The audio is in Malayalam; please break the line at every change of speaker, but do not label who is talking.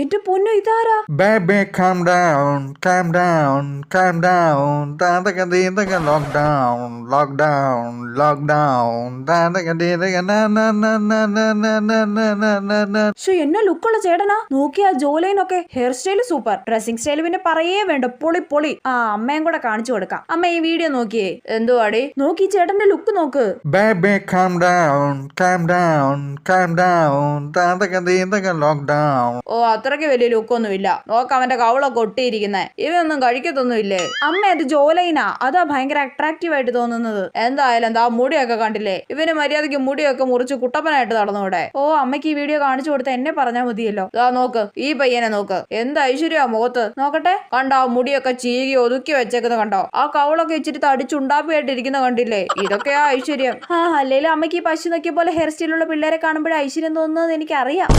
എന്റെ പൊന്നു ഇതാരാ?
Baby, calm down, calm down, calm down. Tadaka didaka lockdown, lockdown, lockdown. Tadaka didaka na na na na na na na na na na na.
എന്നെ ലുക്കുള്ള ചേട്ടനാ. നോക്കിയാ ജോലൈനൊക്കെ hair style super, dressing style പിന്നെ പറയേ വേണ്ട, പൊളി പൊളി. ആ അമ്മയും കൂടെ കാണിച്ചു കൊടുക്കാം. അമ്മ ഈ വീഡിയോ നോക്കിയേ. എന്തുവാടി നോക്കി ചേട്ടന്റെ ലുക്ക് നോക്ക്.
Baby, calm down, calm down, calm down. Tadaka didaka lockdown.
ഓ അത്രയ്ക്ക് വലിയ ലുക്കൊന്നുമില്ല. നോക്ക് അവന്റെ കവളൊക്കെ ഒട്ടിയിരിക്കുന്നേ. ഇവയൊന്നും കഴിക്കത്തൊന്നുമില്ലേ. അമ്മ അത് ജോലൈനാ, അതാ ഭയങ്കര അട്രാക്റ്റീവ് ആയിട്ട് തോന്നുന്നത്. എന്തായാലും എന്താ മുടിയൊക്കെ കണ്ടില്ലേ. ഇവന് മര്യാദയ്ക്ക് മുടിയൊക്കെ മുറിച്ച് കുട്ടപ്പനായിട്ട് നടന്നൂടെ. ഓ അമ്മയ്ക്ക് ഈ വീഡിയോ കാണിച്ചു കൊടുത്ത എന്നെ പറഞ്ഞാൽ മതിയല്ലോ. ദാ നോക്ക് ഈ പയ്യനെ നോക്ക്, എന്ത് ഐശ്വര്യ മുഖത്ത്. നോക്കട്ടെ, കണ്ടോ മുടിയൊക്കെ ചീകി ഒതുക്കി വെച്ചേക്കുന്ന കണ്ടോ. ആ കവളൊക്കെ ഇച്ചിരി തടിച്ചുണ്ടാപ്പിയായിട്ട് ഇരിക്കുന്ന കണ്ടില്ലേ. ഇതൊക്കെയാ ഐശ്വര്യം. അല്ലേലും അമ്മയ്ക്ക് ഈ പശു നോക്കിയ പോലെ ഹെയർ സ്റ്റൈലുള്ള പിള്ളേരെ കാണുമ്പോഴേ ഐശ്വര്യം തോന്നുന്നത് എനിക്കറിയാം.